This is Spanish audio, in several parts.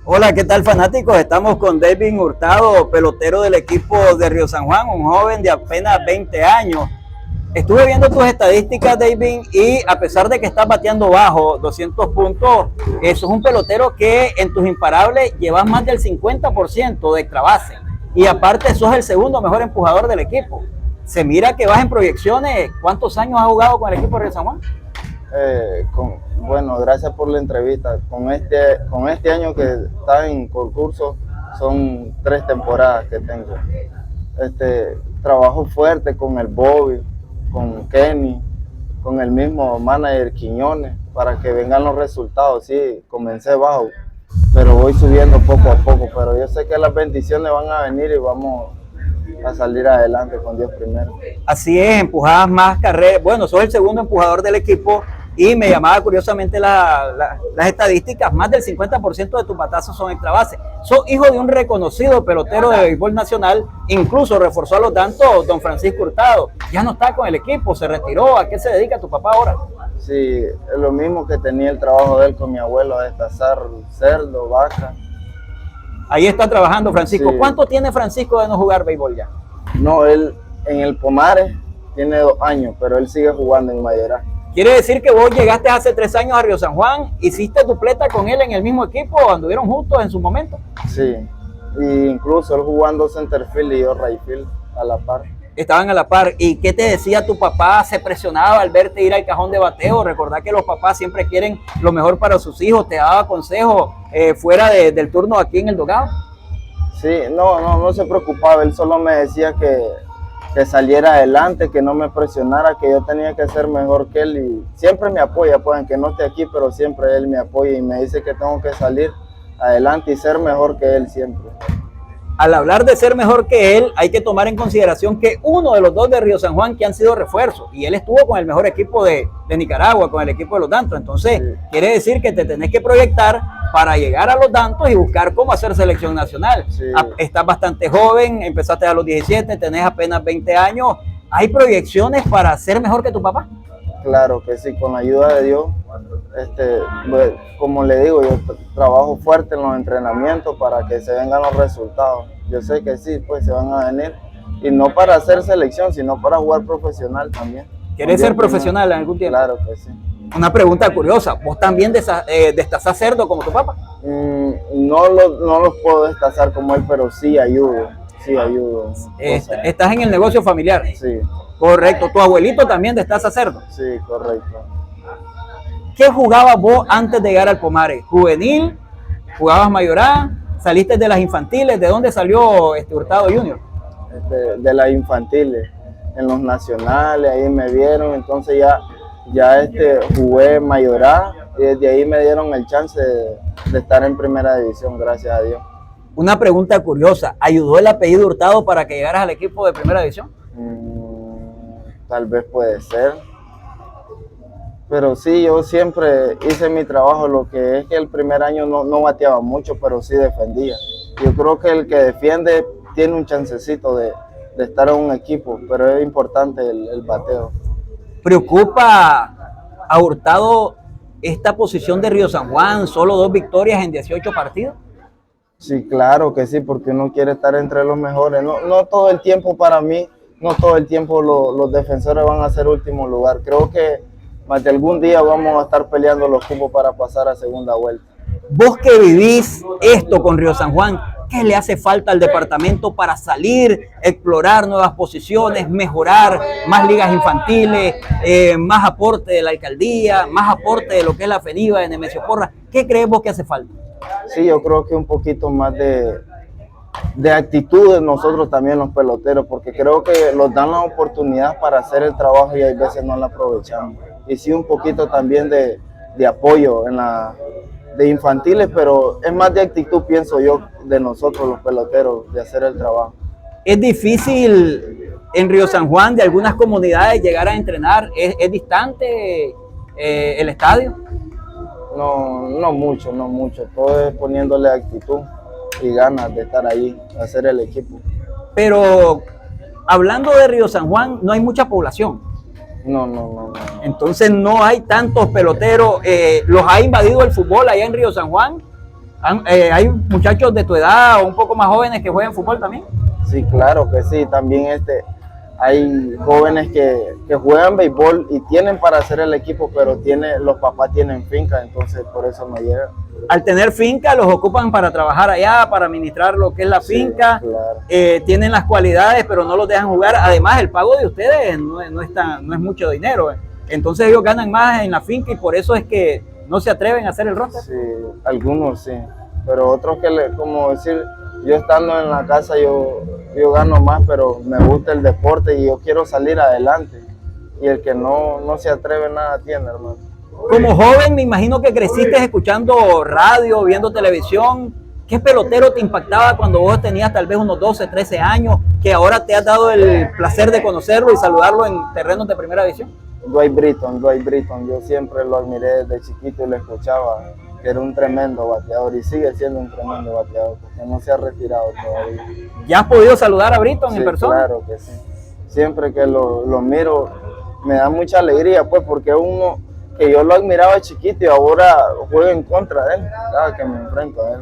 Hola, ¿qué tal fanáticos? Estamos con David Hurtado, pelotero del equipo de Río San Juan, un joven de apenas 20 años. Estuve viendo tus estadísticas, David, y a pesar de que estás bateando bajo 200 puntos, eso es un pelotero que en tus imparables llevas más del 50% de extra base. Y aparte, sos el segundo mejor empujador del equipo. Se mira que vas en proyecciones. ¿Cuántos años has jugado con el equipo de Río San Juan? Bueno, gracias por la entrevista. Con este año que está en concurso, son 3 temporadas que tengo. Trabajo fuerte con el Bobby, con Kenny, con el mismo manager Quiñones, para que vengan los resultados. Sí, comencé bajo, pero voy subiendo poco a poco. Pero yo sé que las bendiciones van a venir y vamos a salir adelante con Dios primero. Así es, empujabas más carreras. Bueno, sos el segundo empujador del equipo y me llamaba curiosamente las estadísticas. Más del 50% de tus batazos son extra base. Sos hijo de un reconocido pelotero de béisbol nacional, incluso reforzó a los Dantos, don Francisco Hurtado. Ya no está con el equipo, se retiró. ¿A qué se dedica tu papá ahora? Sí, es lo mismo que tenía el trabajo de él con mi abuelo, a destazar cerdo, vaca. Ahí está trabajando Francisco. Sí. ¿Cuánto tiene Francisco de no jugar béisbol ya? No, él en el Pomares tiene 2 años, pero él sigue jugando en Mayorazgo. Quiere decir que vos llegaste hace 3 años a Río San Juan, hiciste dupleta con él en el mismo equipo, anduvieron juntos en su momento. Sí, y incluso él jugando centerfield y yo rightfield a la par. Estaban a la par. ¿Y qué te decía tu papá? ¿Se presionaba al verte ir al cajón de bateo? Recordá que los papás siempre quieren lo mejor para sus hijos. ¿Te daba consejos fuera del turno aquí en el dogado? Sí, no se preocupaba, él solo me decía que saliera adelante, que no me presionara, que yo tenía que ser mejor que él, y siempre me apoya, pues aunque no esté aquí, pero siempre él me apoya y me dice que tengo que salir adelante y ser mejor que él siempre. Al hablar de ser mejor que él, hay que tomar en consideración que uno de los 2 de Río San Juan que han sido refuerzos, y él estuvo con el mejor equipo de Nicaragua, con el equipo de los Dantos. Entonces, sí, quiere decir que te tenés que proyectar para llegar a los Dantos y buscar cómo hacer selección nacional. Sí. Estás bastante joven, empezaste a los 17, tenés apenas 20 años. ¿Hay proyecciones para ser mejor que tu papá? Claro que sí, con la ayuda de Dios. Pues, como le digo, yo trabajo fuerte en los entrenamientos para que se vengan los resultados. Yo sé que sí, pues se van a venir, y no para hacer selección, sino para jugar profesional también. ¿Quieres ser profesional en algún tiempo? Claro que sí. Una pregunta curiosa, ¿vos también destazás cerdo como tu papá? No los puedo destazar como él, pero sí ayudo. Estás en el negocio familiar. Sí. Correcto. ¿Tu abuelito también destaza cerdo? Sí, correcto. ¿Qué jugabas vos antes de llegar al Pomares? ¿Juvenil? ¿Jugabas mayorá? ¿Saliste de las infantiles? ¿De dónde salió Hurtado Junior? De las infantiles, en los nacionales, ahí me vieron, entonces ya jugué mayorá, y desde ahí me dieron el chance de estar en primera división, gracias a Dios. Una pregunta curiosa, ¿ayudó el apellido Hurtado para que llegaras al equipo de primera división? Tal vez puede ser. Pero sí, yo siempre hice mi trabajo, lo que es que el primer año no bateaba mucho, pero sí defendía. Yo creo que el que defiende tiene un chancecito de estar en un equipo, pero es importante el bateo. ¿Preocupa a Hurtado esta posición de Río San Juan, solo 2 victorias en 18 partidos? Sí, claro que sí, porque uno quiere estar entre los mejores. No todo el tiempo para mí, no todo el tiempo los defensores van a ser último lugar. Creo que más de algún día vamos a estar peleando los cupos para pasar a segunda vuelta. Vos que vivís esto con Río San Juan, ¿qué le hace falta al departamento para salir, explorar nuevas posiciones, mejorar más ligas infantiles, más aporte de la alcaldía, más aporte de lo que es la FENIVA de Nemesio Porras? ¿Qué crees vos que hace falta? Sí, yo creo que un poquito más de actitud de nosotros también los peloteros, porque creo que nos dan la oportunidad para hacer el trabajo y hay veces no la aprovechamos. Y sí, un poquito también de apoyo de infantiles, pero es más de actitud, pienso yo, de nosotros los peloteros, de hacer el trabajo. ¿Es difícil en Río San Juan de algunas comunidades llegar a entrenar? ¿Es distante el estadio? No mucho. Todo es poniéndole actitud y ganas de estar ahí, hacer el equipo. Pero hablando de Río San Juan, no hay mucha población. No. Entonces no hay tantos peloteros. ¿Los ha invadido el fútbol allá en Río San Juan? ¿Hay muchachos de tu edad o un poco más jóvenes que juegan fútbol también? Sí, claro que sí. También hay jóvenes que juegan béisbol y tienen para hacer el equipo, pero los papás tienen finca, entonces por eso no llegan. Al tener finca, los ocupan para trabajar allá, para administrar lo que es la finca. Claro. Tienen las cualidades, pero no los dejan jugar. Además, el pago de ustedes no es mucho dinero. Entonces ellos ganan más en la finca y por eso es que no se atreven a hacer el roster. Sí, algunos sí, pero otros como decir, yo estando en la casa yo gano más, pero me gusta el deporte y yo quiero salir adelante. Y el que no se atreve nada tiene, hermano. Como joven, me imagino que creciste escuchando radio, viendo televisión. ¿Qué pelotero te impactaba cuando vos tenías tal vez unos 12, 13 años, que ahora te has dado el placer de conocerlo y saludarlo en terrenos de primera división? Dwight Britton, yo siempre lo admiré desde chiquito y lo escuchaba, que era un tremendo bateador y sigue siendo un tremendo bateador, porque no se ha retirado todavía. ¿Ya has podido saludar a Britton en Sí, persona? Claro que sí. Siempre que lo miro me da mucha alegría, pues, porque uno que yo lo admiraba chiquito y ahora juego en contra de él, cada que me enfrento a él.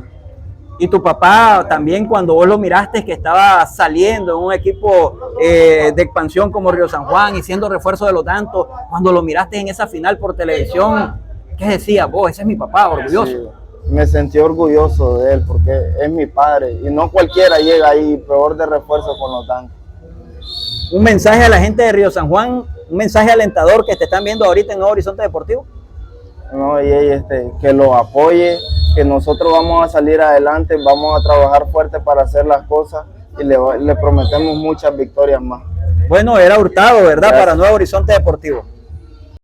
Y tu papá también, cuando vos lo miraste que estaba saliendo en un equipo de expansión como Río San Juan y siendo refuerzo de los Dantos, cuando lo miraste en esa final por televisión, ¿qué decías vos? Ese es mi papá, orgulloso. Sí, me sentí orgulloso de él porque es mi padre y no cualquiera llega ahí, peor de refuerzo con los Dantos. Un mensaje a la gente de Río San Juan, un mensaje alentador que te están viendo ahorita en Nuevo Horizonte Deportivo. No, y que lo apoye, que nosotros vamos a salir adelante, vamos a trabajar fuerte para hacer las cosas y le prometemos muchas victorias más. Bueno, era Hurtado, ¿verdad? Gracias. Para Nuevo Horizonte Deportivo.